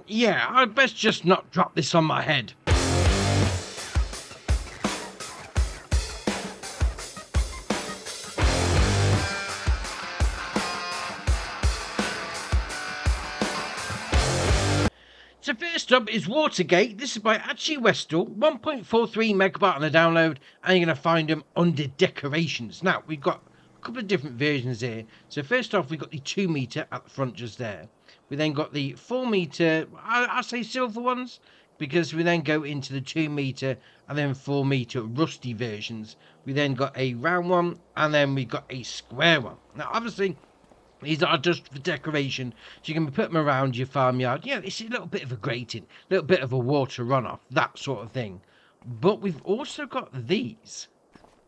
Yeah, I'd best just not drop this on my head. So first up is WaterGate. This is by Archie Westall, 1.43 megabyte on the download, and you're going to find them under decorations. Now, we've got a couple of different versions here. So first off, we've got the 2 meter at the front just there. We then got the 4 meter, I say silver ones, because we then go into the 2 meter and then 4 meter rusty versions. We then got a round one, and then we got a square one. Now, obviously, these are just for decoration, so you can put them around your farmyard. Yeah, it's a little bit of a grating, a little bit of a water runoff, that sort of thing. But we've also got these.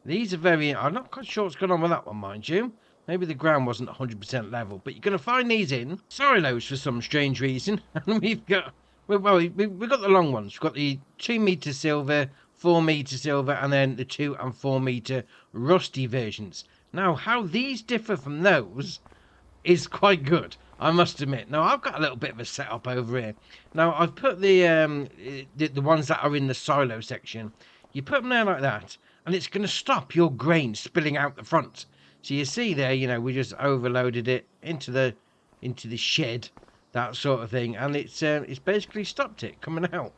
These are very... I'm not quite sure what's going on with that one, mind you. Maybe the ground wasn't 100% level. But you're going to find these in silos for some strange reason. And we've got... Well, we've got the long ones. We've got the 2 meter silver, 4 meter silver, and then the 2 and 4 meter rusty versions. Now, how these differ from those is quite good, I must admit. Now, I've got a little bit of a setup over here. Now, I've put the ones that are in the silo section. You put them there like that, and it's going to stop your grain spilling out the front. So you see there, you know, we just overloaded it into the shed, that sort of thing, and it's basically stopped it coming out.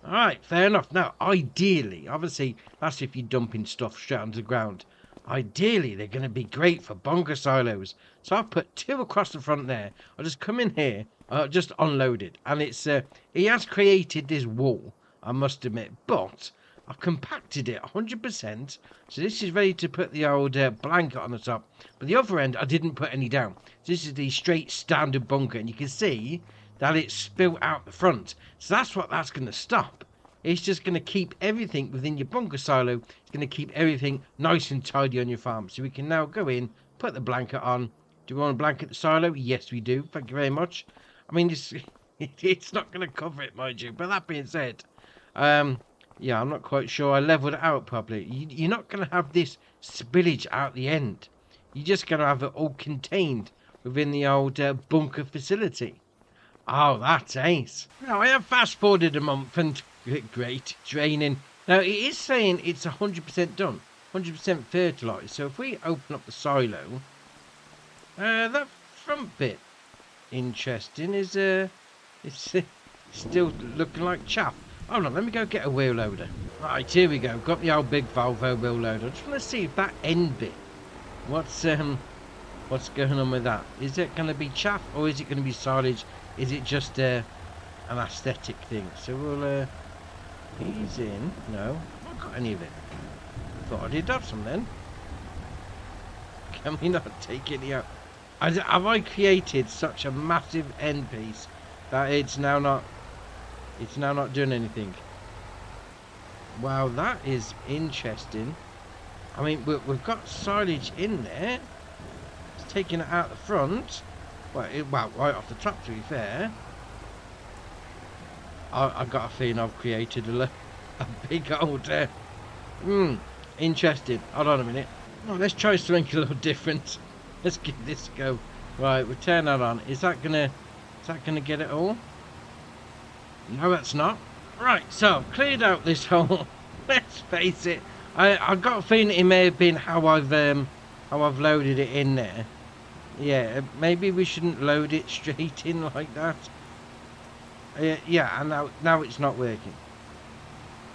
All right, fair enough. Now, ideally, obviously, that's if you're dumping stuff straight onto the ground. Ideally, they're going to be great for bunker silos. So I've put 2 across the front there. I'll just come in here, just unload it. And it's he has created this wall, I must admit. But I've compacted it 100%. So this is ready to put the old blanket on the top. But the other end, I didn't put any down. So this is the straight standard bunker. And you can see that it's spilled out the front. So that's what that's going to stop. It's just going to keep everything within your bunker silo. It's going to keep everything nice and tidy on your farm. So we can now go in, put the blanket on. Do we want to blanket the silo? Yes, we do. Thank you very much. I mean, it's not going to cover it, mind you. But that being said, yeah, I'm not quite sure I leveled it out properly. You're not going to have this spillage out the end. You're just going to have it all contained within the old bunker facility. Oh, that's ace. Now, I have fast-forwarded a month and... Great, draining. Now, it is saying it's 100% done, 100% fertilised. So if we open up the silo, that front bit, interesting, is it's still looking like chaff. Hold on, let me go get a wheel loader. Right, here we go. Got the old big Volvo wheel loader. I just want to see if that end bit, what's going on with that? Is it going to be chaff or is it going to be silage? Is it just an aesthetic thing? So we'll ease in. No, I've not got any of it. Thought I did have some then. Can we not take any out? Have I created such a massive end piece that it's now not doing anything? Wow, that is interesting. I mean, we've got silage in there. It's taking it out the front. Well, right off the top, to be fair. I've got a feeling I've created a big old... interesting. Hold on a minute. Oh, let's try something a little different. Let's give this a go. Right, we'll turn that on. Is that gonna get it all? No, that's not. Right, so I've cleared out this hole. Let's face it. I've got a feeling it may have been how I've loaded it in there. Yeah, maybe we shouldn't load it straight in like that. Yeah, and now it's not working.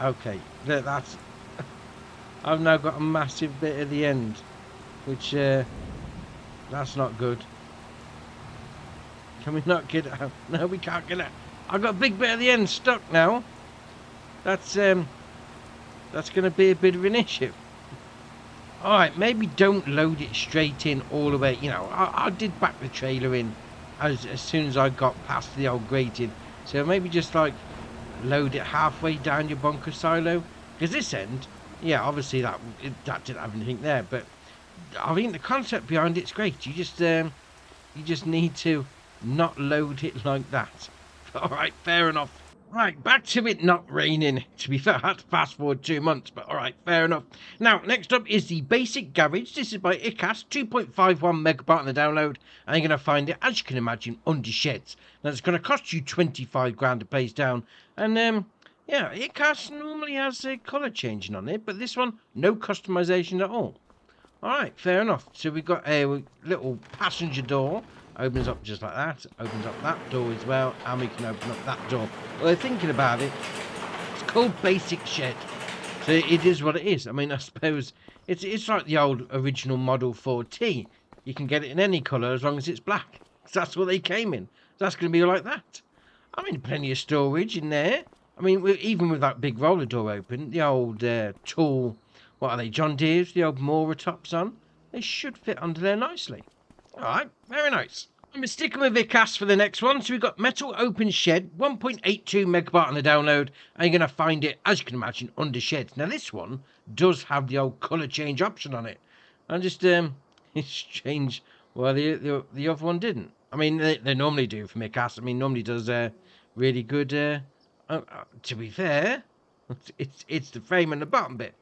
Okay, that's... I've now got a massive bit at the end, which that's not good. Can we not get it out? No, we can't get it out. I've got a big bit at the end stuck now. That's going to be a bit of an issue. All right, maybe don't load it straight in all the way. You know, I did back the trailer in as soon as I got past the old grating. So maybe just like load it halfway down your bunker silo. Because this end, yeah, obviously that didn't have anything there. But I think the concept behind it's great. You just need to not load it like that. All right, fair enough. Right, back to it not raining. To be fair, I had to fast forward 2 months, but alright, fair enough. Now, next up is the basic garage. This is by ICAS, 2.51 megabyte on the download, and you're going to find it, as you can imagine, under sheds. Now, it's going to cost you 25 grand to place down, and yeah, ICAS normally has a colour changing on it, but this one, no customization at all. Alright, fair enough. So we've got a little passenger door. Opens up just like that. Opens up that door as well. And we can open up that door. Well, thinking about it, it's called Basic Shed. So it is what it is. I mean, I suppose it's like the old original Model 4T. You can get it in any colour as long as it's black. That's what they came in. That's going to be like that. I mean, plenty of storage in there. I mean, even with that big roller door open, the old tall... What are they, John Deere's, the old Mora tops on? They should fit under there nicely. Alright, very nice. I'm sticking with ICAS for the next one. So we've got Metal Open Shed, 1.82 megabyte on the download. And you're going to find it, as you can imagine, under sheds. Now this one does have the old colour change option on it. And just, it's changed, well, the other one didn't. I mean, they normally do from ICAS. I mean, normally does really good, to be fair, it's the frame and the bottom bit.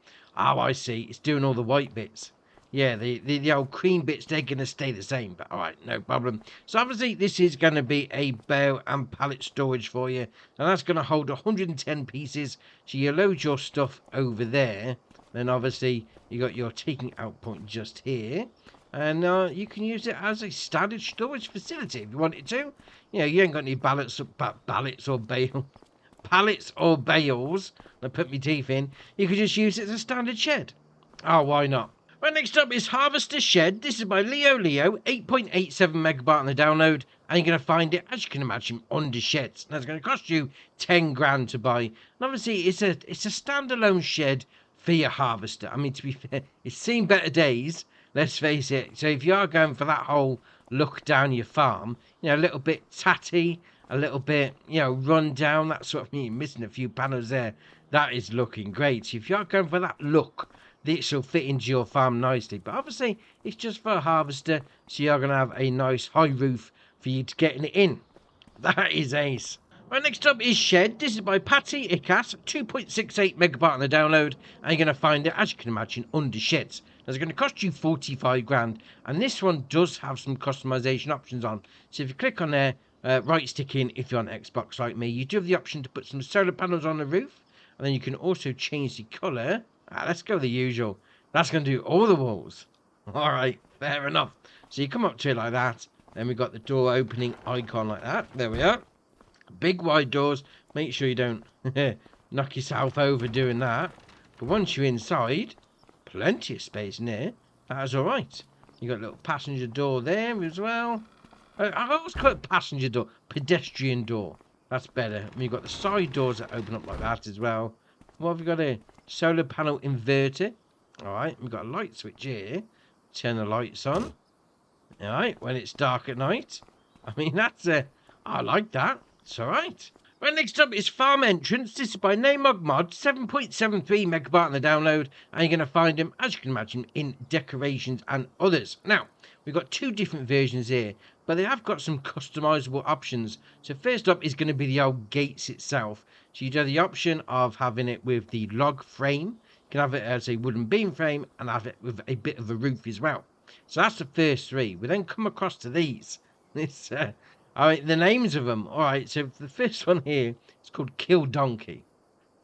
Oh, I see. It's doing all the white bits. Yeah, the old cream bits, they're going to stay the same. But, all right, no problem. So, obviously, this is going to be a bale and pallet storage for you. And that's going to hold 110 pieces. So, you load your stuff over there. Then, obviously, you got your taking out point just here. And you can use it as a standard storage facility if you wanted to. You know, you ain't got any pallets or bale. Pallets or bales, I put my teeth in, you could just use it as a standard shed. Oh, why not? Right, next up is Harvester Shed. This is by Leo, 8.87 megabyte on the download, and you're going to find it, as you can imagine, under sheds. Now, it's going to cost you 10 grand to buy. And obviously, it's a standalone shed for your harvester. I mean, to be fair, it's seen better days, let's face it. So if you are going for that whole look down your farm, you know, a little bit tatty, a little bit, you know, run down, that sort of thing. You're missing a few panels there. That is looking great. So if you're going for that look, this will fit into your farm nicely. But obviously, it's just for a harvester, so you're going to have a nice high roof for you to get it in. That is ace. Right, next up is Shed. This is by Patty ICAS, 2.68 megabyte on the download, and you're going to find it, as you can imagine, under sheds. It's going to cost you 45 grand, and this one does have some customization options on. So if you click on there, right stick in if you're on Xbox like me, you do have the option to put some solar panels on the roof, and then you can also change the colour. Let's go the usual. That's going to do all the walls. Alright, fair enough. So you come up to it like that, then we've got the door opening icon like that. There we are. Big wide doors. Make sure you don't knock yourself over doing that. But once you're inside, plenty of space in there. That's alright. You got a little passenger door there as well. I always call it passenger door, pedestrian door. That's better. And you've got the side doors that open up like that as well. What have we got here? Solar panel inverter. Alright, we've got a light switch here. Turn the lights on. Alright, when it's dark at night. I mean, that's I like that. It's alright. Right, next up is Farm Entrance. This is by Namog Mod, 7.73 megabyte on the download, and you're going to find them, as you can imagine, in decorations and others. Now, we've got two different versions here, but they have got some customizable options. So first up is going to be the old gates itself. So you do have the option of having it with the log frame. You can have it as a wooden beam frame and have it with a bit of a roof as well. So that's the first three. We then come across to these. This Alright, the names of them. Alright, so the first one here is called Kill Donkey.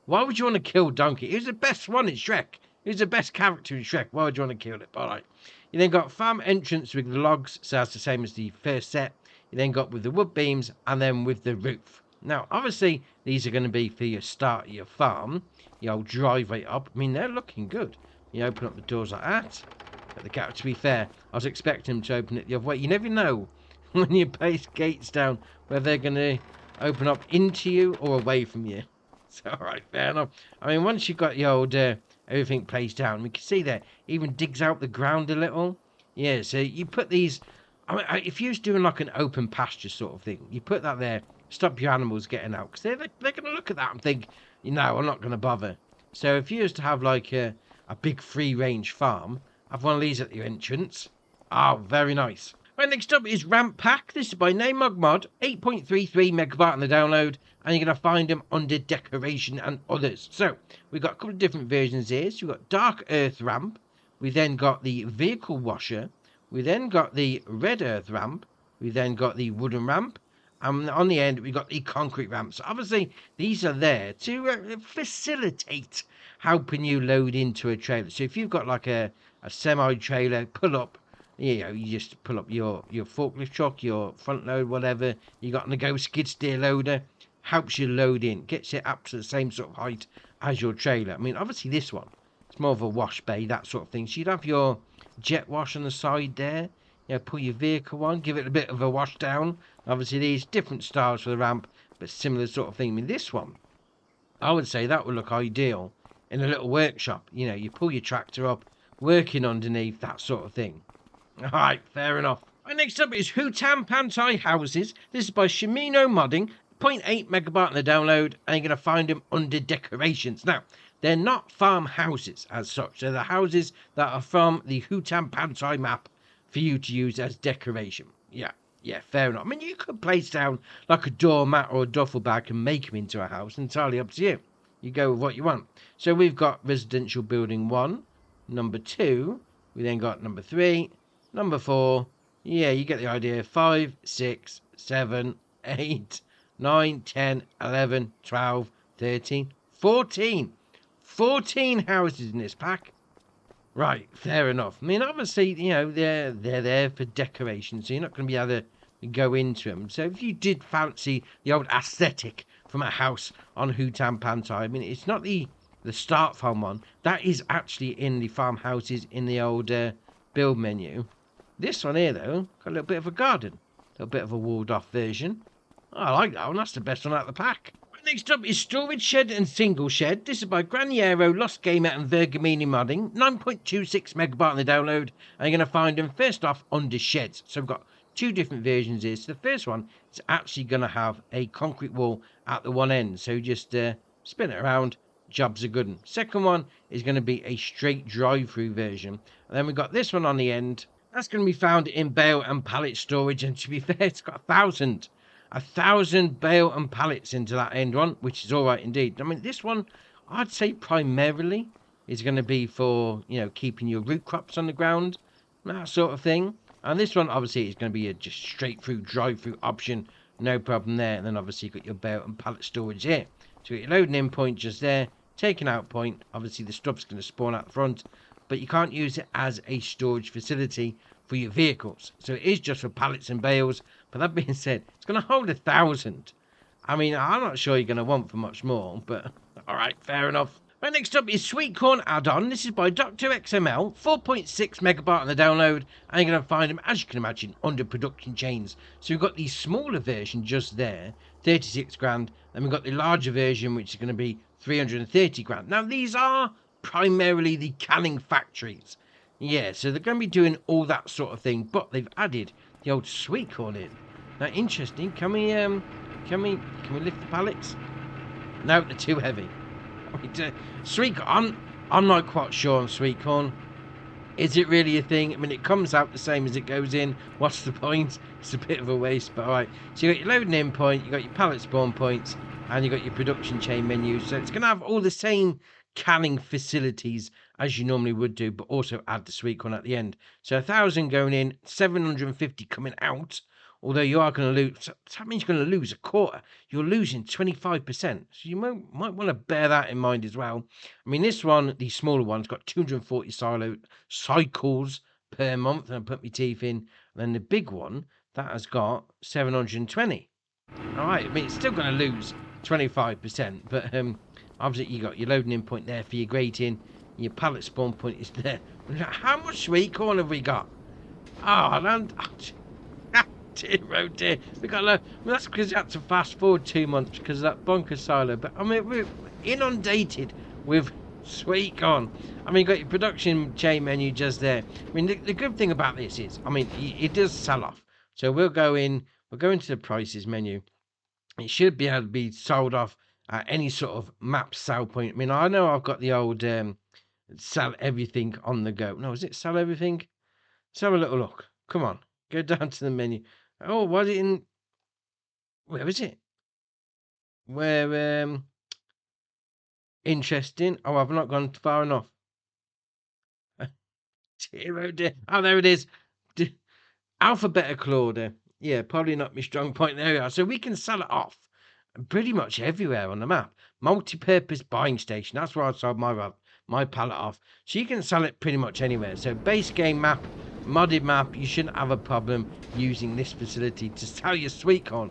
Why would you want to kill Donkey? He was the best one in Shrek. He was the best character in Shrek. Why would you want to kill it? Alright. You then got Farm Entrance with the logs, so that's the same as the first set. You then got with the wood beams and then with the roof. Now, obviously, these are going to be for your start of your farm. Your old driveway up. I mean, they're looking good. You open up the doors like that. But the gap, to be fair, I was expecting them to open it the other way. You never know when you place gates down where they're going to open up into you or away from you. So, alright, fair enough. I mean, once you've got your old everything placed down, we can see there, even digs out the ground a little. Yeah, so you put these, I mean, if you're doing like an open pasture sort of thing, you put that there, stop your animals getting out, because they're going to look at that and think, you know, I'm not going to bother. So if you used to have like a big free range farm, have one of these at your entrance. Oh, very nice. Right, next up is Ramp Pack. This is by Namog Mod, 8.33 megabyte on the download, and you're going to find them under decoration and others. So we've got a couple of different versions here. So we've got Dark Earth Ramp, we then got the Vehicle Washer, we then got the Red Earth Ramp, we then got the Wooden Ramp, and on the end we got the Concrete Ramp. So obviously these are there to facilitate helping you load into a trailer. So if you've got like a semi-trailer, pull up, you just pull up your forklift truck, your front load, whatever you got on the go, skid steer loader, helps you load in, gets it up to the same sort of height as your trailer. I mean, obviously this one, it's more of a wash bay, that sort of thing. So you'd have your jet wash on the side there, pull your vehicle on, give it a bit of a wash down. Obviously these different styles for the ramp, but similar sort of thing. I mean, this one, I would say that would look ideal in a little workshop. You pull your tractor up, working underneath, that sort of thing. Alright, fair enough. Right, next up is Hutan Pantai houses. This is by Shimino Modding, 0.8 megabyte on the download, and you're going to find them under decorations. Now, they're not farm houses as such. They're the houses that are from the Hutan Pantai map for you to use as decoration. Yeah, fair enough. I mean, you could place down like a doormat or a duffel bag and make them into a house. Entirely up to you. You go with what you want. So we've got residential building 1, number 2. We then got number 3, number 4. Yeah, you get the idea. 5, 6, 7, 8, 9, 10, 11, 12, 13, 14. 14 houses in this pack. Right, fair enough. I mean, obviously, they're there for decoration, so you're not going to be able to go into them. So if you did fancy the old aesthetic from a house on Hutan Pantai, I mean, it's not the start farm one. That is actually in the farmhouses in the old build menu. This one here, though, got a little bit of a garden. A little bit of a walled off version. I like that one. That's the best one out of the pack. Next up is Storage Shed and Single Shed. This is by Graniero, Lost Gamer and Vergamini Modding. 9.26 megabyte on the download. And you're going to find them first off under sheds. So we've got two different versions here. So the first one is actually going to have a concrete wall at the one end. So just spin it around. Job's a good one. Second one is going to be a straight drive-through version. And then we've got this one on the end. That's going to be found in bale and pallet storage. And to be fair, it's got 1,000 bale and pallets into that end one, which is all right indeed. I mean, this one, I'd say primarily is going to be for, keeping your root crops on the ground, that sort of thing. And this one, obviously, is going to be a just straight through drive-through option, no problem there. And then, obviously, you've got your bale and pallet storage here. So, your loading in point just there, taking out point. Obviously, the stuff's going to spawn out the front, but you can't use it as a storage facility for your vehicles. So, it is just for pallets and bales. But that being said, it's going to hold 1,000. I mean, I'm not sure you're going to want for much more, but all right, fair enough. Right, next up is Sweet Corn Addon. This is by Dr. XML, 4.6 megabyte on the download, and you're going to find them, as you can imagine, under production chains. So we've got the smaller version just there, 36 grand, then we've got the larger version, which is going to be 330 grand. Now, these are primarily the canning factories. Yeah, so they're going to be doing all that sort of thing, but they've added the old sweet corn in. Now, interesting. Can we lift the pallets? No, they're too heavy. Sweet corn. I'm not quite sure on sweet corn. Is it really a thing? I mean, it comes out the same as it goes in. What's the point? It's a bit of a waste, but all right. So you got your loading in point, you got your pallet spawn points, and you got your production chain menus. So it's going to have all the same canning facilities as you normally would do, but also add the sweet corn at the end. So 1,000 going in, 750 coming out. Although you are going to lose, that means you're going to lose a quarter. You're losing 25%. So you might want to bear that in mind as well. I mean, this one, the smaller one's got 240 cycles per month. And I put my teeth in. And then the big one, that has got 720. All right, I mean, it's still going to lose 25%. But obviously, you got your loading in point there for your grating. Your pallet spawn point is there. How much sweet corn have we got? Dear, dear. We got low. Well, that's because you had to fast forward 2 months because of that bunker silo. But I mean, we're inundated with sweet corn. I mean, you got your production chain menu just there. I mean, the good thing about this is, I mean, it does sell off. So we'll go into the prices menu. It should be able to be sold off at any sort of map sell point. I mean, I know I've got the old sell everything on the go. No, is it sell everything? Let's have a little look. Come on. go down to the menu. Oh, was it in... Where is it? Where, interesting. Oh, I've not gone far enough. Zero dear. Oh, there it is. Alphabetical order. Yeah, probably not my strong point. There we are. So we can sell it off pretty much everywhere on the map. Multi-purpose buying station. That's where I sold my pallet off. So you can sell it pretty much anywhere. So base game map, modded map, you shouldn't have a problem using this facility to sell your sweet corn.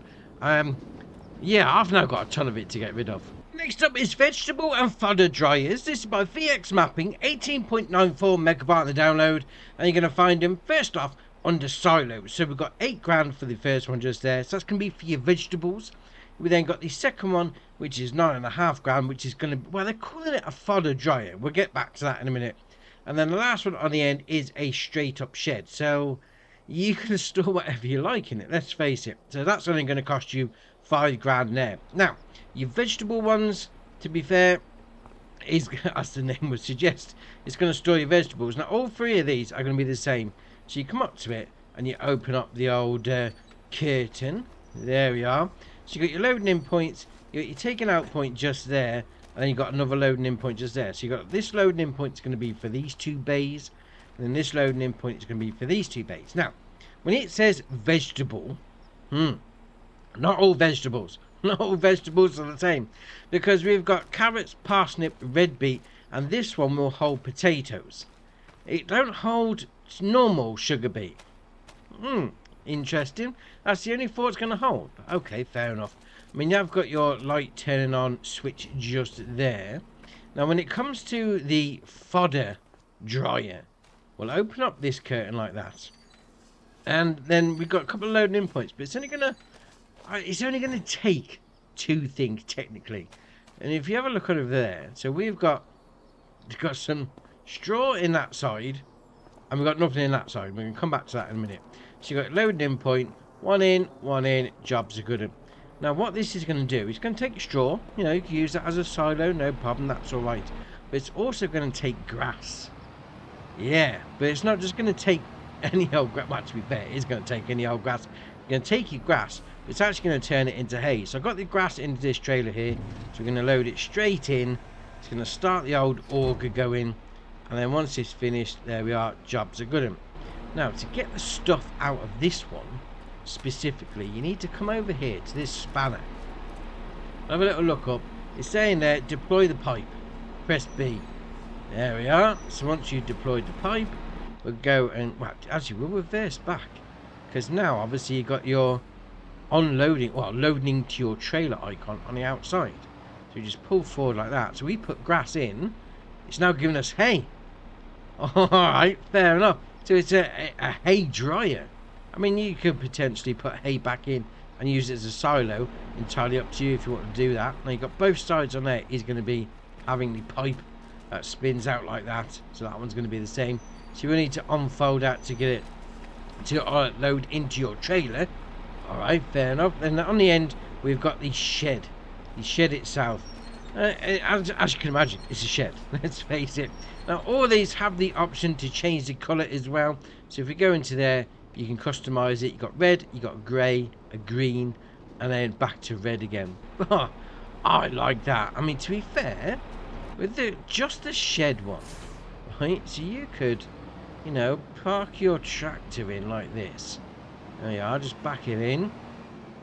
Yeah, I've now got a ton of it to get rid of. Next up is vegetable and fodder dryers. This is by VX Mapping, 18.94 megabyte on the download, and you're going to find them first off under silos. So we've got 8 grand for the first one just there, so that's going to be for your vegetables. We then got the second one, which is 9.5 grand, which is going to be, well, they're calling it a fodder dryer. We'll get back to that in a minute. And then the last one on the end is a straight up shed. So you can store whatever you like in it, let's face it. So that's only going to cost you 5 grand there. Now, your vegetable ones, to be fair, is, as the name would suggest, it's going to store your vegetables. Now, all 3 of these are going to be the same. So you come up to it and you open up the old curtain. There we are. So you got your loading in points, you got your taking out point just there, and then you got another loading in point just there. So you got this loading in point is going to be for these 2 bays, and then this loading in point is going to be for these 2 bays. Now, when it says vegetable, not all vegetables. Not all vegetables are the same, because we've got carrots, parsnip, red beet, and this one will hold potatoes. It don't hold normal sugar beet. Interesting. That's the only 4 it's going to hold. Okay, fair enough. I mean, you've got your light turning on switch just there. Now, when it comes to the fodder dryer, we'll open up this curtain like that, and then we've got a couple of loading in points, but it's only going to take 2 things technically. And if you have a look over there, so we've got some straw in that side, and we've got nothing in that side. We're going to come back to that in a minute. So you've got loading in point, 1 in, jobs are good. Now what this is going to do, it's going to take straw, you know, you can use that as a silo, no problem, that's alright. But it's also going to take grass. Yeah, but it's not just going to take any old grass. Well, to be fair, it is going to take any old grass. It's going to take your grass, but it's actually going to turn it into hay. So I've got the grass into this trailer here, so we're going to load it straight in. It's going to start the old auger going, and then once it's finished, there we are, jobs are good. Now, to get the stuff out of this one, specifically, you need to come over here to this spanner. Have a little look up. It's saying there, deploy the pipe. Press B. There we are. So once you deployed the pipe, we'll go and, well, actually, we'll reverse back. Because now, obviously, you've got your unloading, well, loading to your trailer icon on the outside. So you just pull forward like that. So we put grass in. It's now giving us hay. Alright, fair enough. So it's a hay dryer. I mean, you could potentially put hay back in and use it as a silo. Entirely up to you if you want to do that. Now you've got both sides on there is going to be having the pipe that spins out like that. So that one's going to be the same. So you will need to unfold that to get it to load into your trailer. Alright, fair enough. And on the end, we've got the shed. The shed itself. As you can imagine, it's a shed. Let's face it. Now, all these have the option to change the colour as well. So if we go into there, you can customise it. You've got red, you've got grey, a green, and then back to red again. I like that. I mean, to be fair, with just the shed one, right? So you could, you know, park your tractor in like this. There you are, just back it in,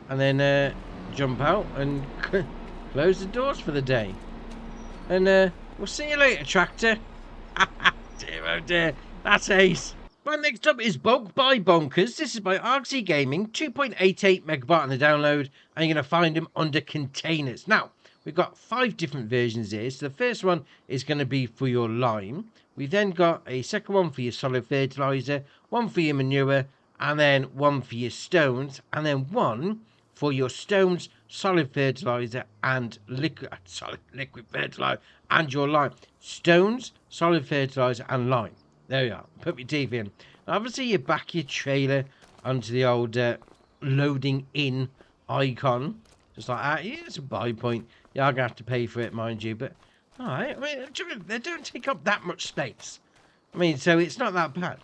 and then jump out and close the doors for the day. And we'll see you later, tractor. Dear, oh dear, that's ace. Right, next up is Bulk by Bonkers. This is by RC Gaming, 2.88 megabyte on the download, and you're going to find them under containers. Now, we've got 5 different versions here. So the first one is going to be for your lime. We've then got a second one for your solid fertilizer, one for your manure, and then one for your stones, and then one for your stones, solid fertilizer, and liquid fertilizer, and your lime. Stones, solid fertilizer, and lime. There you are. Put your teeth in. Now, obviously, you back your trailer onto the old loading in icon. Just like that. Yeah, it's a buy point. You are going to have to pay for it, mind you. But, alright. I mean, they don't take up that much space. I mean, so it's not that bad.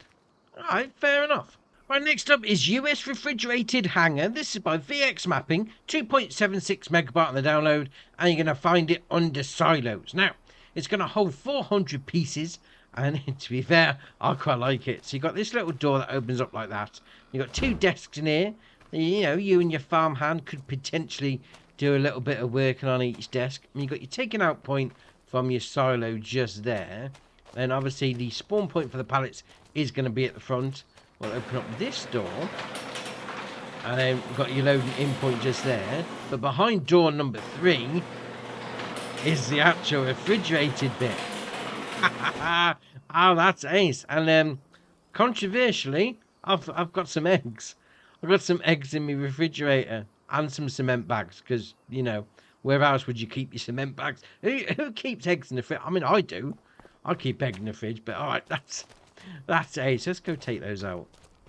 Alright, fair enough. Right, next up is US Refrigerated Hangar. This is by VX Mapping, 2.76 megabyte on the download, and you're going to find it under silos. Now, it's going to hold 400 pieces, and to be fair, I quite like it. So you've got this little door that opens up like that. You've got 2 desks in here. You know, you and your farmhand could potentially do a little bit of working on each desk. And you've got your taking out point from your silo just there. And obviously the spawn point for the pallets is going to be at the front. We'll open up this door, and then we've got your loading in point just there. But behind door number 3 is the actual refrigerated bit. Oh, that's ace. And controversially, I've got some eggs. I've got some eggs in my refrigerator and some cement bags, because, you know, where else would you keep your cement bags? Who keeps eggs in the fridge? I mean, I do. I keep eggs in the fridge, but all right, that's ace. Let's go take those out.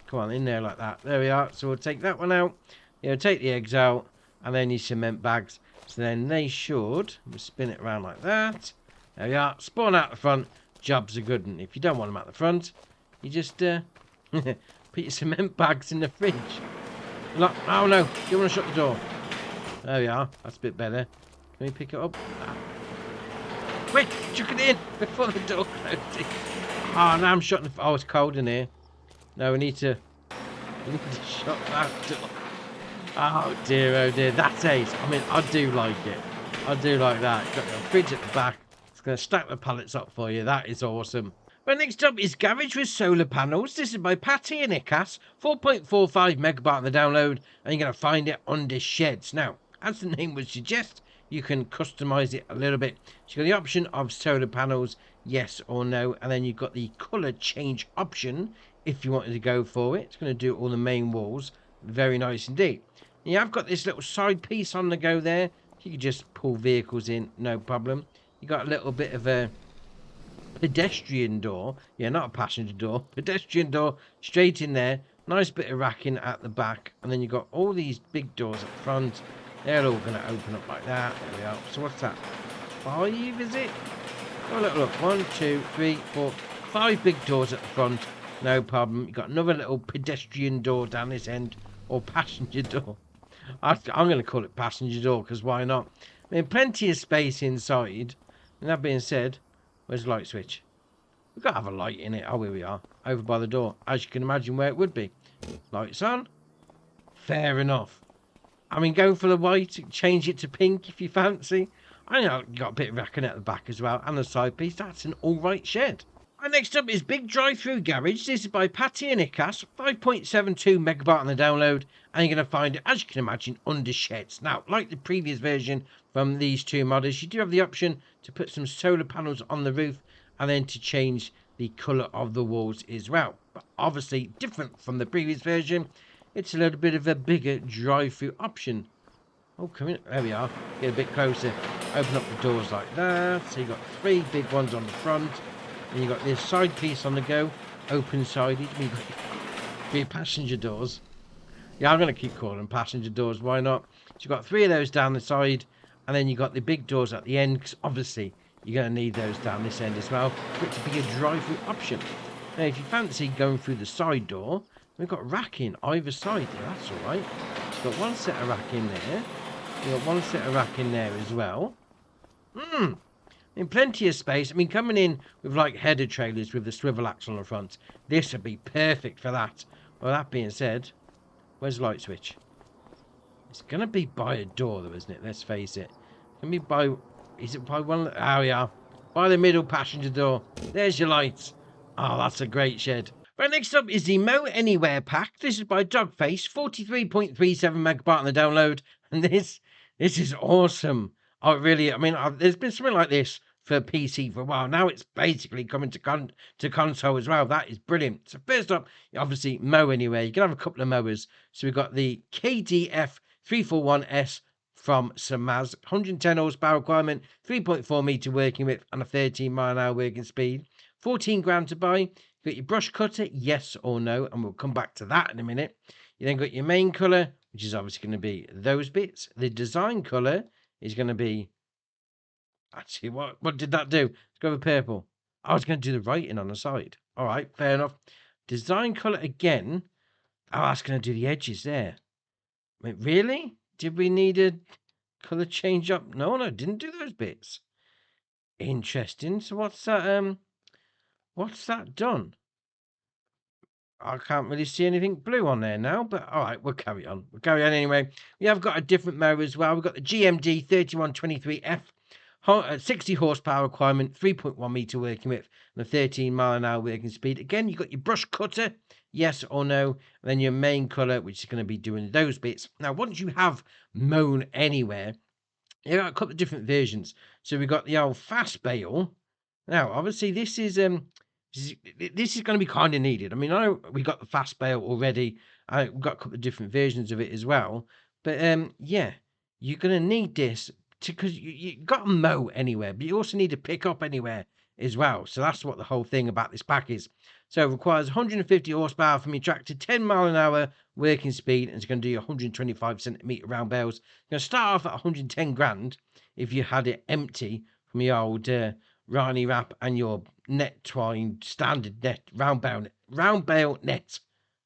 Come on, in there like that. There we are. So we'll take that one out. You know, take the eggs out, and then your cement bags. So then they should, we'll spin it around like that. There we are. Spawn out the front. Job's a good one. If you don't want them at the front, you just put your cement bags in the fridge. Look, oh no, you want to shut the door. There we are. That's a bit better. Can we pick it up? Quick, chuck it in before the door closes. Oh, now I'm shutting the... Oh, it's cold in here. No, we need to shut that door. Oh dear, that's ace. I mean, I do like it. I do like that. Got your fridge at the back. It's going to stack the pallets up for you. That is awesome. Well, next up is Garage with Solar Panels. This is by Pantai and 4.45 megabyte on the download, and you're going to find it under sheds. Now, as the name would suggest, you can customize it a little bit. So you've got the option of solar panels, yes or no, and then you've got the color change option if you wanted to go for it. It's going to do all the main walls. Very nice indeed. And you have got this little side piece on the go there. You can just pull vehicles in, no problem. You got a little bit of a pedestrian door. Yeah, not a passenger door. Pedestrian door straight in there. Nice bit of racking at the back. And then you've got all these big doors up front. They're all going to open up like that. There we are. So what's that? 5, is it? Oh, look. 1, 2, 3, 4, 5 big doors at the front. No problem. You've got another little pedestrian door down this end. Or passenger door. I'm going to call it passenger door, because why not? I mean, plenty of space inside. And that being said, where's the light switch? We've got to have a light in it. Oh, here we are. Over by the door. As you can imagine where it would be. Lights on. Fair enough. I mean, go for the white. Change it to pink if you fancy. I know you got a bit of racking at the back as well. And the side piece. That's an alright shed. And next up is Big Drive-Through Garage. This is by Pantai and 5.72 megabyte on the download. And you're going to find it, as you can imagine, under sheds. Now, like the previous version from these two models, you do have the option to put some solar panels on the roof and then to change the colour of the walls as well. But obviously, different from the previous version, it's a little bit of a bigger drive-through option. Oh, come in. There we are. Get a bit closer. Open up the doors like that. So you've got 3 big ones on the front. And you've got this side piece on the go. Open-sided. You've got 3 passenger doors. Yeah, I'm going to keep calling them passenger doors. Why not? So you've got 3 of those down the side. And then you've got the big doors at the end. Because obviously, you're going to need those down this end as well. For it to be a drive-through option. Now, if you fancy going through the side door, we've got racking either side there. That's all right. So you've got one set of rack in there. You've got one set of rack in there as well. In plenty of space. I mean, coming in with like header trailers with the swivel axle on the front, this would be perfect for that. Well, that being said, where's the light switch? It's going to be by a door though, isn't it? Let's face it. It's going to be by... Is it by one... Oh, yeah. By the middle passenger door. There's your lights. Oh, that's a great shed. Right, next up is the Mow Anywhere Pack. This is by Dogface. 43.37 megabyte on the download. And this is awesome. Oh, really? I mean, there's been something like this for PC for a while. Now it's basically coming to console as well. That is brilliant. So first up, obviously, Mow Anywhere. You can have a couple of mowers. So we've got the KDF 341S from Samaz. 110 horsepower requirement, 3.4 meter working width, and a 13 mile an hour working speed. 14 grand to buy. You've got your brush cutter, yes or no, and we'll come back to that in a minute. You then got your main colour, which is obviously going to be those bits. The design colour is going to be... Actually, what did that do? Let's go with purple. I was going to do the writing on the side. All right, fair enough. Design colour again. Oh, that's going to do the edges there. Wait, really? Did we need a colour change up? No, didn't do those bits. Interesting. So what's that done? I can't really see anything blue on there now, but all right, we'll carry on. We'll carry on anyway. We have got a different mower as well. We've got the GMD 3123F, 60 horsepower requirement, 3.1 meter working width, and a 13-mile-an-hour working speed. Again, you've got your brush cutter, yes or no, and then your main colour, which is going to be doing those bits. Now, once you have mown anywhere, you've got a couple of different versions. So we've got the old fast bale. Now, obviously, this is going to be kind of needed. I mean, I know we got the fast bale already. We've got a couple of different versions of it as well. But yeah, you're going to need this because you got to mow anywhere, but you also need to pick up anywhere as well. So that's what the whole thing about this pack is. So it requires 150 horsepower from your tractor, 10-mile-an-hour working speed, and it's going to do your 125 centimetre round bales. It's going to start off at 110 grand if you had it empty from your old Rani wrap and your net twine standard net round bale net.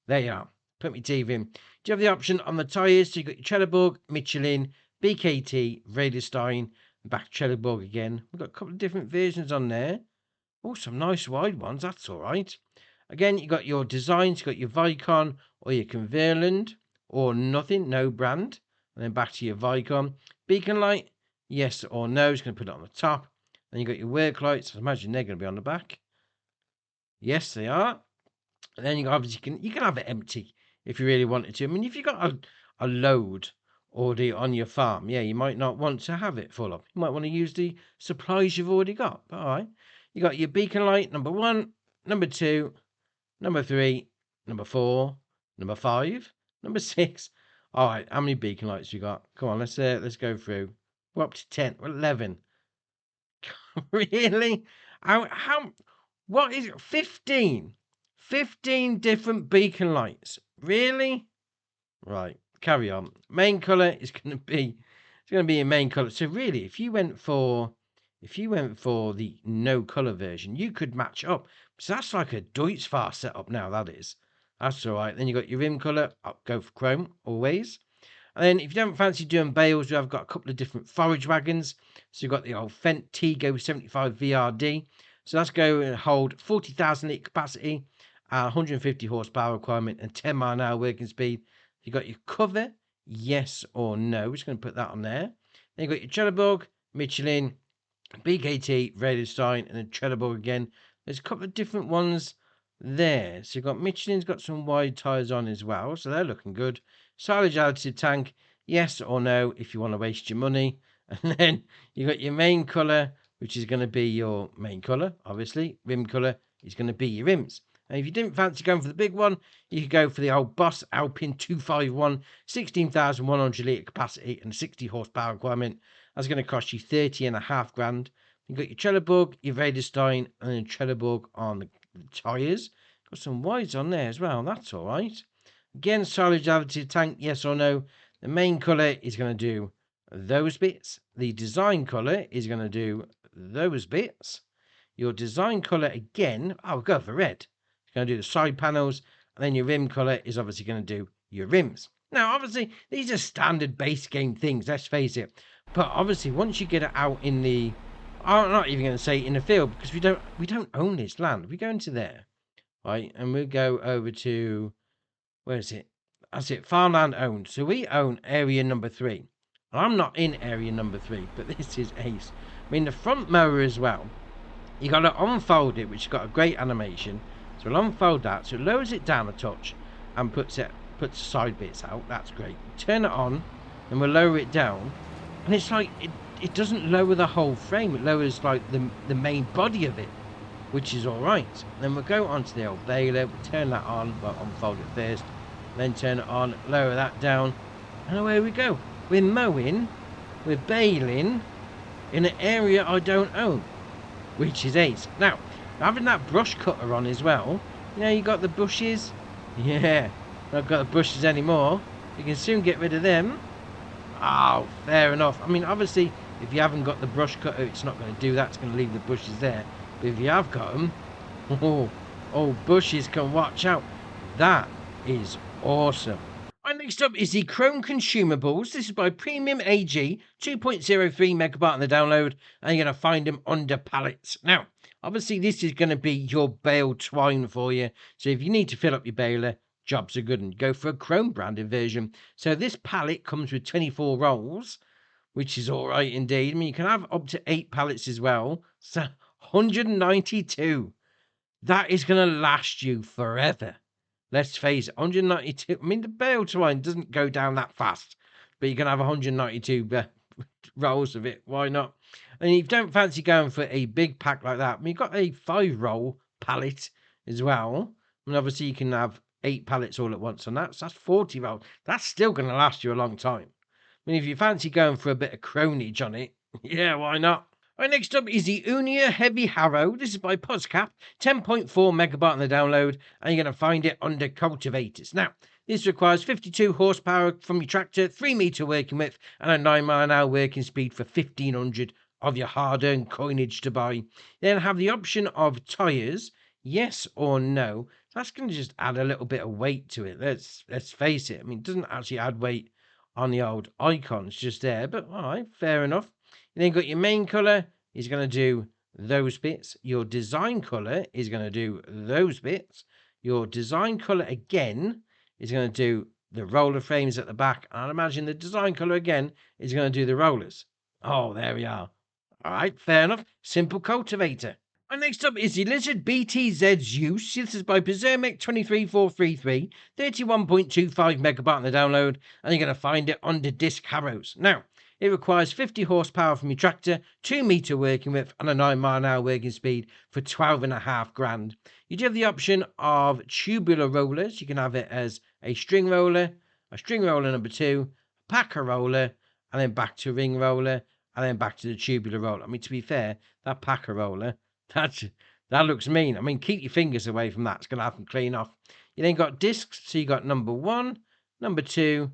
There you are. Put my teeth in. Do you have the option on the tyres? So you've got your Trelleborg, Michelin, BKT, Vredestein, back Trelleborg again. We've got a couple of different versions on there. Oh, some nice wide ones. That's all right. Again, you've got your designs. You've got your Vicon or your Converland or nothing, no brand. And then back to your Vicon. Beacon light, yes or no. Just going to put it on the top. Then you've got your work lights. I imagine they're going to be on the back. Yes, they are. And then obviously you can have it empty if you really wanted to. I mean, if you've got a load already on your farm, yeah, you might not want to have it full up. You might want to use the supplies you've already got. But all right. You got your beacon light, number 1, number 2, number 3, number 4, number 5, number 6. All right, how many beacon lights you got? Come on, let's go through. We're up to 10, 11. Really? What is it? 15. 15 different beacon lights. Really? Right, carry on. Main colour is going to be your main colour. So really, if you went for the no colour version, you could match up. So that's like a Deutz-Fahr setup now, that is. That's all right. Then you got your rim colour. I'll go for chrome, always. And then if you don't fancy doing bales, we have got a couple of different forage wagons. So you've got the old Fendt Tego 75 VRD. So that's going to hold 40,000 litre capacity, 150 horsepower requirement, and 10-mile-an-hour working speed. You've got your cover, yes or no. We're just going to put that on there. Then you've got your Trelleborg, Michelin, BKT, Vredestein, and then Trelleborg again. There's a couple of different ones there. So you've got Michelin's got some wide tyres on as well, so they're looking good. Silage additive tank, yes or no if you want to waste your money. And then you've got your main colour, which is going to be your main colour, obviously. Rim colour is going to be your rims. And if you didn't fancy going for the big one, you could go for the old Boss Alpine 251, 16,100 litre capacity and 60 horsepower requirement. That's going to cost you 30.5 grand. You've got your Trelleborg, your Vredestein, and then Trelleborg on the tyres. Got some wides on there as well. That's all right. Again, silage additive tank, yes or no. The main colour is going to do those bits. The design colour is going to do those bits. Your design colour again, I'll go for red. It's going to do the side panels. And then your rim colour is obviously going to do your rims. Now, obviously, these are standard base game things, let's face it. But obviously, once you get it out in the... I'm not even going to say in the field, because we don't own this land. We go into there, right? And we'll go over to... Where is it? That's it, farmland owned. So we own area number 3. And I'm not in area number 3, but this is ace. I mean, the front mower as well. You got to unfold it, which has got a great animation. So we'll unfold that. So it lowers it down a touch and puts the side bits out. That's great. Turn it on, and we'll lower it down. And it's like, it doesn't lower the whole frame. It lowers like the main body of it, which is all right. Then we'll go onto the old baler. We'll turn that on. Well, unfold it first. Then turn it on, lower that down, and away we go. We're mowing, we're baling in an area I don't own, which is ace. Now, having that brush cutter on as well, you know, you got the bushes. Yeah, not got the bushes anymore. You can soon get rid of them. Oh, fair enough. I mean, obviously, if you haven't got the brush cutter, it's not going to do that. It's going to leave the bushes there. But if you have got them, oh, bushes can watch out. That is Awesome. Right, next up is the Krone Consumables. This is by Premium AG, 2.03 megabyte on the download, and you're going to find them under pallets. Now, obviously, this is going to be your bale twine for you. So if you need to fill up your baler, jobs are good, and go for a Krone branded version. So this pallet comes with 24 rolls, which is all right indeed. I mean, you can have up to 8 pallets as well. So 192. That is going to last you forever. Let's face it, 192. I mean, the bale twine doesn't go down that fast, but you can have 192 rolls of it. Why not? And if you don't fancy going for a big pack like that, I mean, you've got a 5-roll pallet as well. And obviously, you can have 8 pallets all at once on that. So that's 40 rolls. That's still going to last you a long time. I mean, if you fancy going for a bit of cronage on it, yeah, why not? Right, next up is the Unia Heavy Harrow. This is by Poscap, 10.4 megabyte on the download, and you're going to find it under cultivators. Now, this requires 52 horsepower from your tractor, 3 meter working width, and a 9 mile an hour working speed for 1,500 of your hard-earned coinage to buy. You then have the option of tyres, yes or no. That's going to just add a little bit of weight to it. Let's face it. I mean, it doesn't actually add weight on the old icons just there, but all right, fair enough. You then got your main colour is going to do those bits. Your design colour is going to do those bits. Your design colour again is going to do the roller frames at the back. And I'd imagine the design colour again is going to do the rollers. Oh, there we are. All right, fair enough. Simple cultivator. And next up is the Lizard BTZ Zeus. This is by Pizermic 23433, 31.25 megabyte on the download, and you're going to find it under disc harrows. Now, it requires 50 horsepower from your tractor, 2 meter working width, and a 9 mile an hour working speed for 12.5 grand. You do have the option of tubular rollers. You can have it as a string roller number 2, a packer roller, and then back to ring roller, and then back to the tubular roller. I mean, to be fair, that packer roller, that looks mean. I mean, keep your fingers away from that. It's going to have them clean off. You then got discs. So you got number 1, number 2,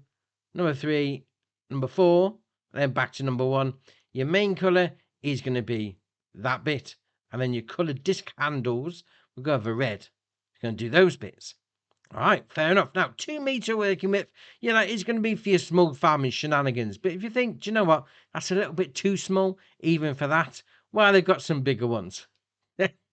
number 3, number 4, and then back to number 1. Your main colour is going to be that bit. And then your coloured disc handles will go over red. It's going to do those bits. All right, fair enough. Now, 2 meter working width, it's going to be for your small farming shenanigans. But if you think, do you know what? That's a little bit too small, even for that. Well, they've got some bigger ones.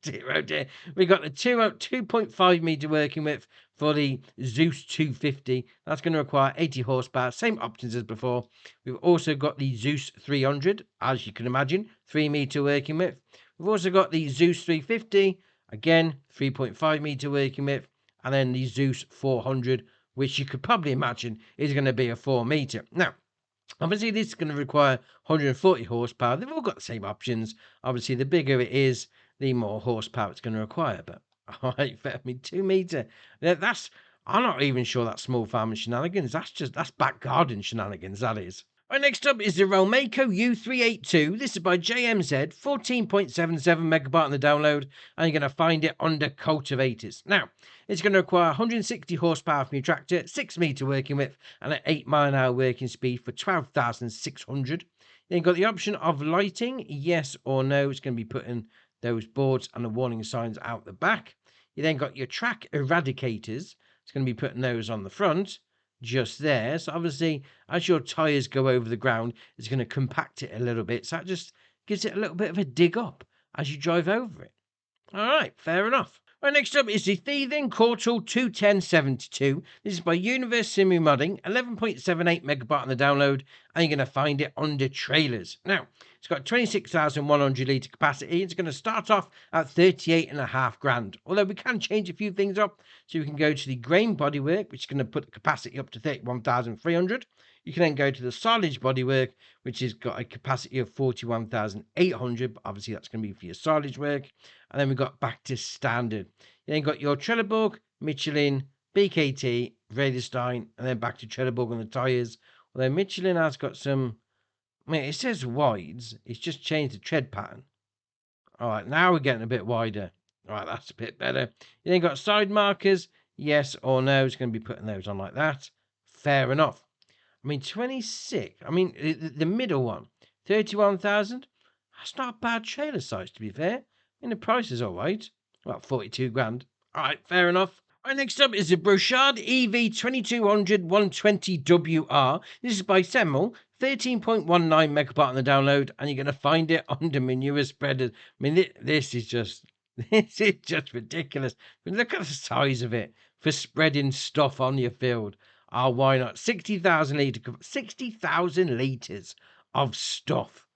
Oh dear. We got the 2.5 meter working width for the Zeus 250. That's going to require 80 horsepower, same options as before. We've also got the Zeus 300, as you can imagine, 3 meter working width. We've also got the Zeus 350, again, 3.5 meter working width, and then the Zeus 400, which you could probably imagine is going to be a 4 meter. Now, obviously, this is going to require 140 horsepower. They've all got the same options. Obviously, the bigger it is, the more horsepower it's going to require. But I mean, 2 meter. I'm not even sure that's small farming shenanigans. That's back garden shenanigans. That is. Right, next up is the Rolmako U382. This is by JMZ, 14.77 megabyte on the download, and you're going to find it under cultivators. Now, it's going to require 160 horsepower from your tractor, 6 meter working width, and an 8 mile an hour working speed for 12,600. Then you've got the option of lighting, yes or no. It's going to be putting those boards and the warning signs out the back. You then got your track eradicators. It's going to be putting those on the front, just there. So obviously, as your tyres go over the ground, it's going to compact it a little bit. So that just gives it a little bit of a dig up as you drive over it. All right, fair enough. Right, next up is the Thievin CORTAL 21072. This is by Universe Simu Modding, 11.78 megabyte on the download, and you're going to find it under trailers. Now, it's got 26,100 litre capacity. It's going to start off at 38.5 grand. Although we can change a few things up. So we can go to the grain bodywork, which is going to put the capacity up to 31,300. You can then go to the silage bodywork, which has got a capacity of 41,800. But obviously, that's going to be for your silage work. And then we got back to standard. You then got your Trelleborg, Michelin, BKT, Vredestein, and then back to Trelleborg on the tyres. Although Michelin has got some, I mean, it says wides. It's just changed the tread pattern. All right, now we're getting a bit wider. All right, that's a bit better. You then got side markers, yes or no. It's going to be putting those on like that. Fair enough. I mean, 26. I mean, the middle one, 31,000. That's not a bad trailer size, to be fair. I mean, the price is all right. Well, 42 grand. All right, fair enough. Right, next up is the Brochard EV 2200 120WR. This is by Semmel, 13.19 megabyte on the download, and you're going to find it on the manure spreader. I mean, this is just this is just ridiculous. I mean, look at the size of it for spreading stuff on your field. Oh, why not? 60,000 litres of stuff.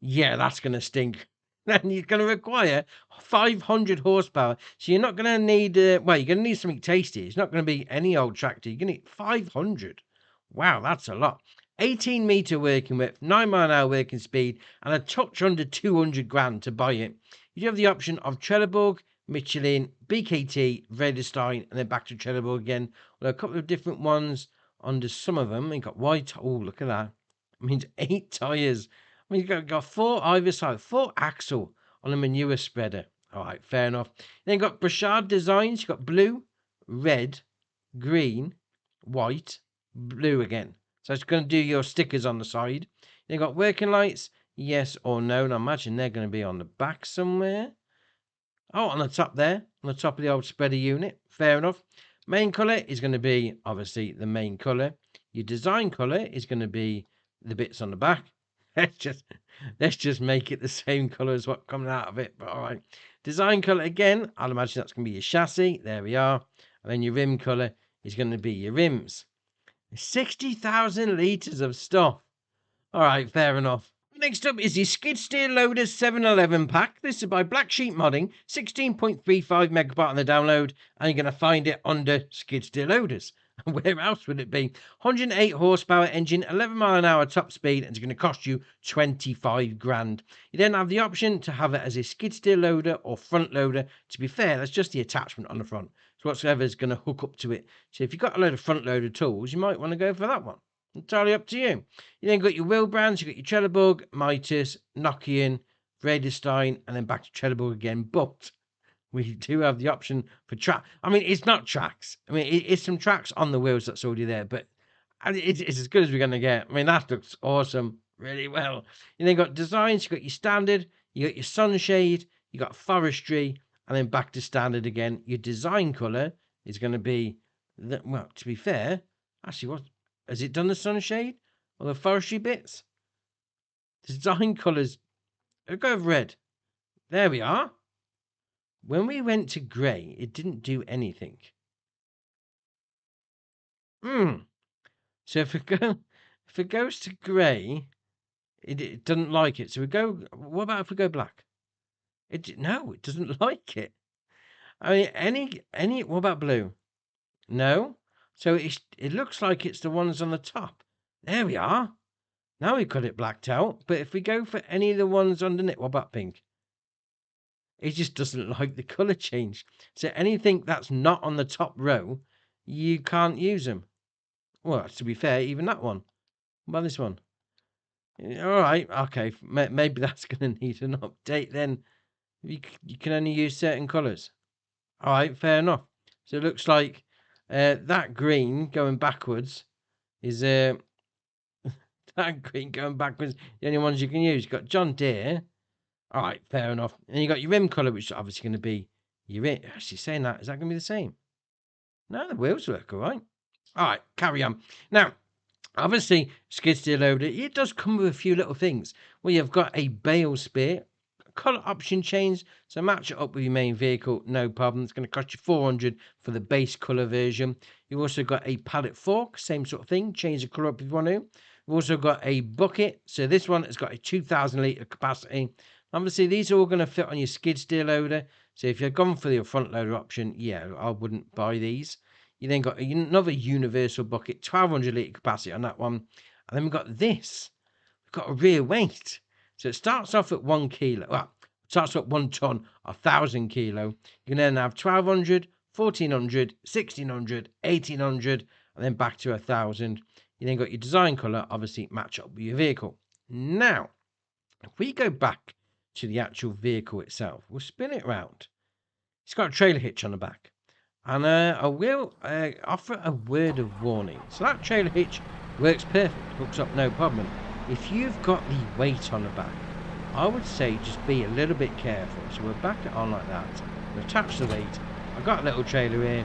Yeah, that's going to stink. And you're going to require 500 horsepower. So you're not going to need, well, you're going to need something tasty. It's not going to be any old tractor. You're going to need 500. Wow, that's a lot. 18-metre working width, 9-mile-an-hour working speed, and a touch under 200 grand to buy it. You do have the option of Trelleborg, Michelin, BKT, Vredestein, and then back to Trelleborg again. Well, a couple of different ones under some of them. You've got white. Oh, look at that. It means 8 tyres. I mean, you've got 4 either side, 4 axle on a manure spreader. All right, fair enough. Then you've got Brochard designs. You've got blue, red, green, white, blue again. So it's going to do your stickers on the side. Then you've got working lights, yes or no. And I imagine they're going to be on the back somewhere. Oh, on the top there, on the top of the old spreader unit. Fair enough. Main colour is going to be, obviously, the main colour. Your design colour is going to be the bits on the back. Let's just make it the same colour as what's coming out of it. But all right. Design colour again. I'll imagine that's going to be your chassis. There we are. And then your rim colour is going to be your rims. 60,000 litres of stuff. All right, fair enough. Next up is the Skid Steer Loader 711 pack. This is by Black Sheep Modding, 16.35 megabyte on the download, and you're going to find it under Skid Steer Loaders. Where else would it be? 108 horsepower engine, 11 mile an hour top speed, and it's going to cost you 25 grand. You then have the option to have it as a skid steer loader or front loader. To be fair, that's just the attachment on the front. So whatsoever is going to hook up to it. So if you've got a load of front loader tools, you might want to go for that one. Entirely up to you. You then got your wheel brands, you've got your Trelleborg, Mitas, Nokian, Vredestein, and then back to Trelleborg again. But we do have the option for track. I mean, it's not tracks. I mean, it's some tracks on the wheels that's already there, but it's as good as we're going to get. I mean, that looks awesome, really well. You then got designs, you've got your standard, you got your sunshade, you got forestry, and then back to standard again. Your design colour is going to be, well, to be fair, actually, what has it done the sunshade or the forestry bits? The design colours, I'll go with red. There we are. When we went to grey, it didn't do anything. So if it goes to grey, it doesn't like it. So we go. What about if we go black? No, it doesn't like it. I mean, any. What about blue? No. So it looks like it's the ones on the top. There we are. Now we've got it blacked out. But if we go for any of the ones underneath, what about pink? It just doesn't like the colour change. So anything that's not on the top row, you can't use them. Well, to be fair, even that one. What about this one? All right, okay. Maybe that's going to need an update then. You can only use certain colours. All right, fair enough. So it looks like that green going backwards is... that green going backwards, the only ones you can use. You've got John Deere. All right, fair enough. And you got your rim colour, which is obviously going to be your rim. Actually, saying that, is that going to be the same? No, the wheels work all right. All right, carry on. Now, obviously, skid steer loader, it does come with a few little things. Well, you've got a bale spear, colour option change, so match it up with your main vehicle, no problem. It's going to cost you 400 for the base colour version. You've also got a pallet fork, same sort of thing. Change the colour up if you want to. We've also got a bucket. So this one has got a 2,000 litre capacity. Obviously, these are all going to fit on your skid steer loader. So if you're gone for the front loader option, yeah, I wouldn't buy these. You then got another universal bucket, 1,200 litre capacity on that one. And then we've got this. We've got a rear weight. So it starts off at 1 kilo. Well, it starts at 1 tonne, 1,000 kilo. You can then have 1,200, 1,400, 1,600, 1,800, and then back to 1,000. You then got your design colour, obviously match up with your vehicle. Now, if we go back to the actual vehicle itself, we'll spin it around. It's got a trailer hitch on the back. And I will offer a word of warning. So that trailer hitch works perfect, hooks up no problem. If you've got the weight on the back, I would say just be a little bit careful. So we'll back it on like that. We'll attach the weight. I've got a little trailer here.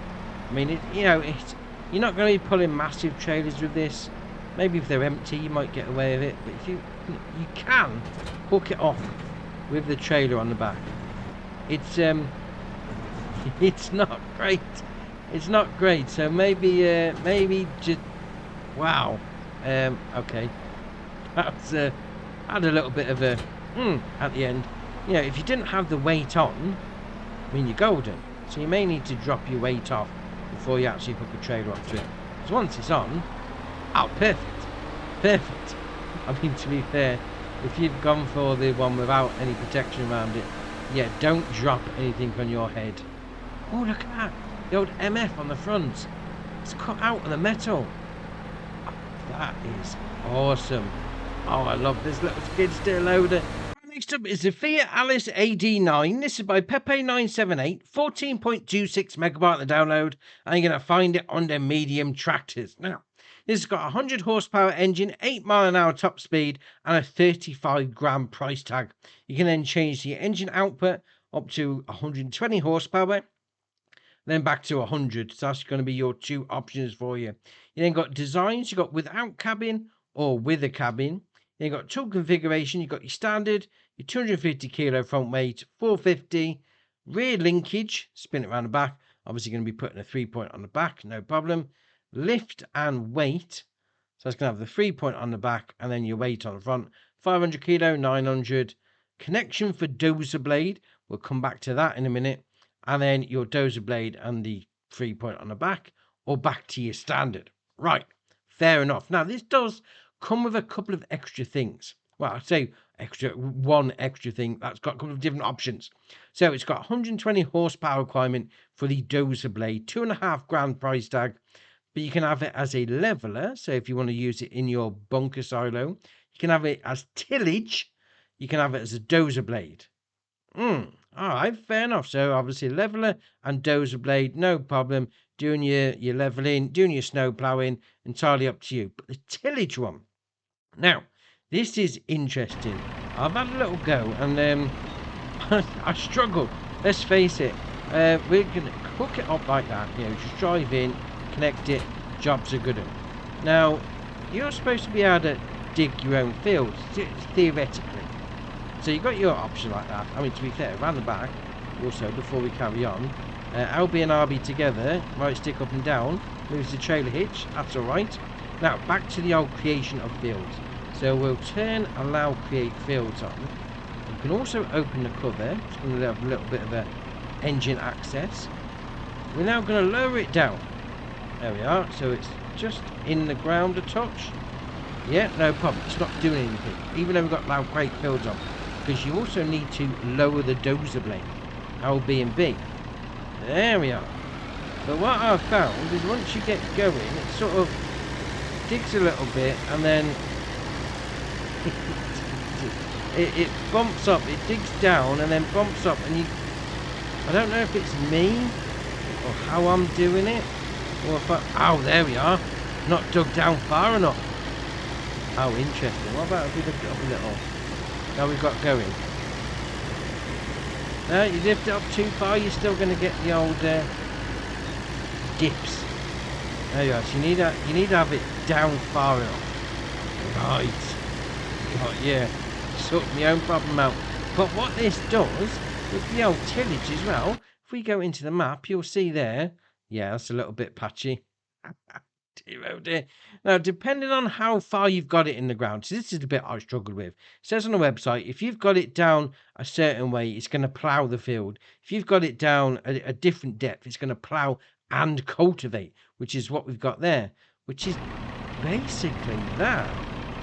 I mean, you know, you're not going to be pulling massive trailers with this. Maybe if they're empty, you might get away with it. But if you can hook it off with the trailer on the back. It's it's not great. It's not great. So maybe just wow. Okay, that's had a little bit of a at the end. You know, if you didn't have the weight on, I mean, you're golden. So you may need to drop your weight off before you actually hook a trailer up to it. Because once it's on, oh, perfect, perfect. I mean, to be fair, if you've gone for the one without any protection around it, yeah, don't drop anything on your head. Oh, look at that, the old MF on the front. It's cut out of the metal. Oh, that is awesome. Oh, I love this little skid steer loader. Next up is the Fiat-Allis Ad9. This is by Pepe978, 14.26 megabyte the download, and you're going to find it on the medium tractors. Now, this has got a 100 horsepower engine, 8 mile an hour top speed, and a 35 gram price tag. You can then change the engine output up to 120 horsepower, then back to 100. So that's going to be your two options for you. You then got designs. You got without cabin or with a cabin. Then you got tool configuration. You got your standard, your 250 kilo front weight, 450 rear linkage, spin it around the back. Obviously going to be putting a 3-point on the back, no problem. Lift and weight. So it's going to have the 3-point on the back and then your weight on the front. 500 kilo, 900. Connection for dozer blade. We'll come back to that in a minute. And then your dozer blade and the 3-point on the back, or back to your standard. Right, fair enough. Now, this does come with a couple of extra things. Well, I'd say one extra thing that's got a couple of different options. So it's got 120 horsepower requirement for the dozer blade, $2.5 grand price tag, but you can have it as a leveler. So if you want to use it in your bunker silo, you can have it as tillage, you can have it as a dozer blade. All right, fair enough. So obviously leveler and dozer blade, no problem. Doing your leveling, doing your snow ploughing, entirely up to you. But the tillage one, now, this is interesting. I've had a little go and I struggled. Let's face it. We're going to hook it up like that. You know, just drive in, connect it, jobs are good. Now, you're supposed to be able to dig your own fields, theoretically. So you've got your option like that. I mean, to be fair, around the back, also, before we carry on, LB and RB together, right stick up and down, moves the trailer hitch, that's alright. Now, back to the old creation of fields. So we'll turn allow create fields on. You can also open the cover. It's going to have a little bit of a engine access. We're now going to lower it down. There we are. So it's just in the ground a touch. Yeah, no problem. It's not doing anything, even though we've got allow create fields on. Because you also need to lower the dozer blade. LB and B. There we are. But what I've found is once you get going, it sort of digs a little bit and then it bumps up, it digs down and then bumps up, and I don't know if it's me or how I'm doing it, or if oh, there we are, not dug down far enough. Oh, interesting. What about if we lift it up a little? Now we've got going. No, you lift it up too far, you're still going to get the old dips. There you are. So you need to have it down far enough. Right. Oh, yeah. Sort my own problem out. But what this does with the old tillage as well, if we go into the map, you'll see there. Yeah, that's a little bit patchy. Dear, oh dear. Now, depending on how far you've got it in the ground, so this is the bit I struggled with. It says on the website, if you've got it down a certain way, it's going to plough the field. If you've got it down a different depth, it's going to plough and cultivate, which is what we've got there, which is basically that.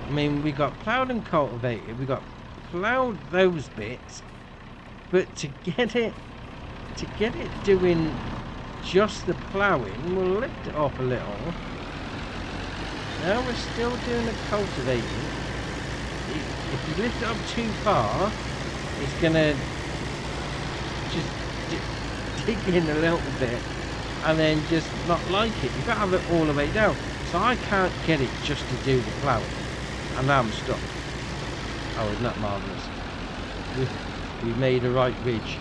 I mean, we got ploughed and cultivated, we got ploughed those bits, but to get it doing just the ploughing, we'll lift it up a little. Now we're still doing the cultivating. If you lift it up too far, it's gonna just dig in a little bit and then just not like it. You've got to have it all the way down. So I can't get it just to do the ploughing. And now I'm stuck. Oh, isn't that marvellous? We've made a right ridge.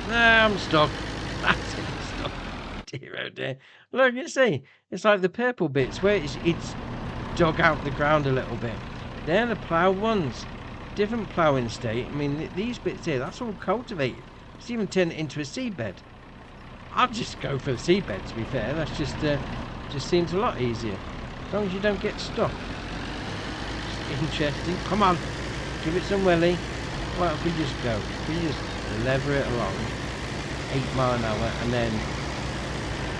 Nah, I'm stuck. That's it, I'm stuck. dear, oh dear. Look, you see, it's like the purple bits where it's dug out the ground a little bit. They're the ploughed ones. Different ploughing state. I mean, these bits here, that's all cultivated. It's even turned it into a seedbed. I'll just go for the seedbed, to be fair. That's just seems a lot easier. As long as you don't get stuck. It's interesting. Come on. Give it some welly. Well, if we just go. If we just lever it along. 8 mile an hour and then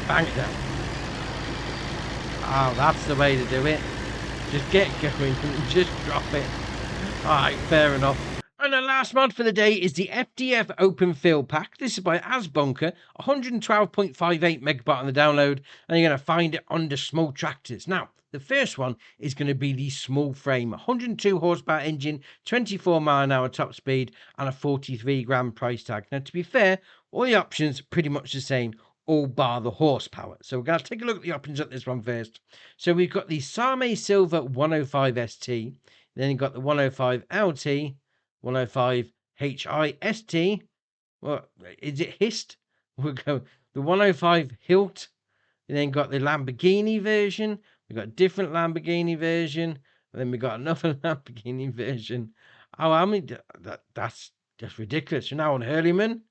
bang it down. Oh, that's the way to do it. Just get going and just drop it. Alright, fair enough. And the last mod for the day is the FDF Open Fill Pack. This is by Asbunker, 112.58 megabyte on the download, and you're going to find it under small tractors. Now, the first one is going to be the small frame, 102 horsepower engine, 24 mile an hour top speed, and a 43 grand price tag. Now, to be fair, all the options are pretty much the same, all bar the horsepower. So we're going to take a look at the options at this one first. So we've got the Same Silver 105 ST, then you've got the 105 LT, 105 HIST. Well, is it HIST? We'll go the 105 Hilt. And then got the Lamborghini version. We've got a different Lamborghini version. And then we got another Lamborghini version. Oh, I mean, that's just ridiculous. So now on Hurleyman,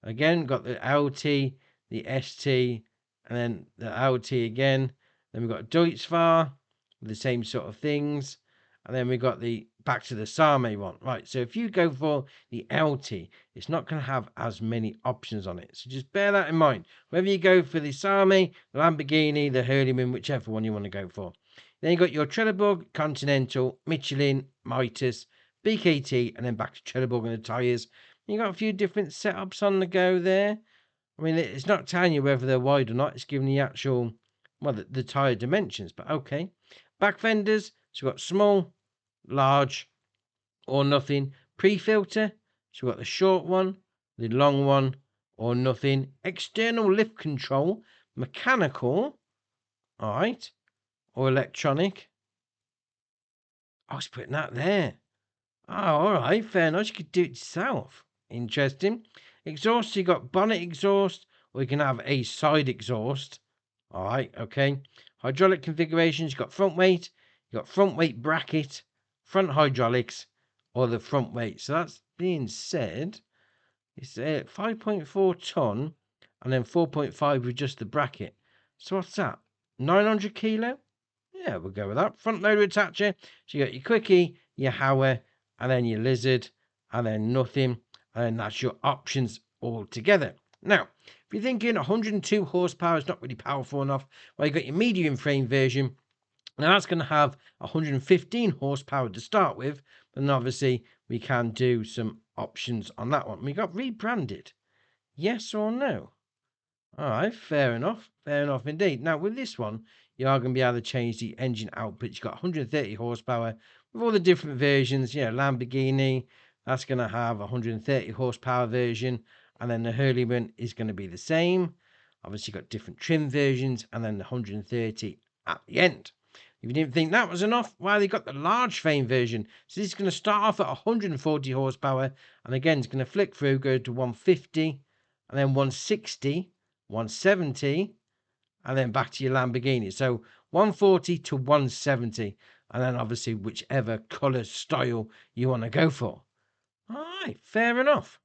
again, got the LT, the ST, and then the LT again. Then we've got Deutzfahr with the same sort of things. And then we got the back to the Same one. Right, so if you go for the LT, it's not going to have as many options on it. So just bear that in mind. Whether you go for the Same, the Lamborghini, the Hurleyman, whichever one you want to go for. Then you got your Trelleborg, Continental, Michelin, Mitas, BKT, and then back to Trelleborg and the tyres. You got a few different setups on the go there. I mean, it's not telling you whether they're wide or not. It's giving the actual, well, the tyre dimensions, but okay. Back fenders, so we've got small, large, or nothing. Pre-filter, so we've got the short one, the long one, or nothing. External lift control, mechanical, all right, or electronic. I was putting that there. Oh, all right, fair enough. You could do it yourself. Interesting. Exhaust, so you got bonnet exhaust, or you can have a side exhaust. All right, okay. Hydraulic configurations, you've got front weight, you've got front weight bracket, front hydraulics, or the front weight. So that's being said, it's 5.4 ton, and then 4.5 with just the bracket. So what's that? 900 kilo? Yeah, we'll go with that. Front loader attacher, so you got your quickie, your Harrow, and then your lizard, and then nothing, and that's your options all together. Now, if you're thinking 102 horsepower is not really powerful enough, well, you got your medium frame version. Now that's going to have 115 horsepower to start with, but then obviously we can do some options on that one. We got rebranded. Yes or no? All right, fair enough indeed. Now with this one, you are going to be able to change the engine output. You've got 130 horsepower with all the different versions. Yeah, Lamborghini, that's going to have 130 horsepower version, and then the Hurleyman is going to be the same. Obviously, you've got different trim versions, and then the 130 at the end. If you didn't think that was enough, well, they got the large frame version. So this is going to start off at 140 horsepower, and again, it's going to flick through, go to 150, and then 160, 170, and then back to your Lamborghini. So 140 to 170, and then obviously whichever colour style you want to go for. All right, fair enough.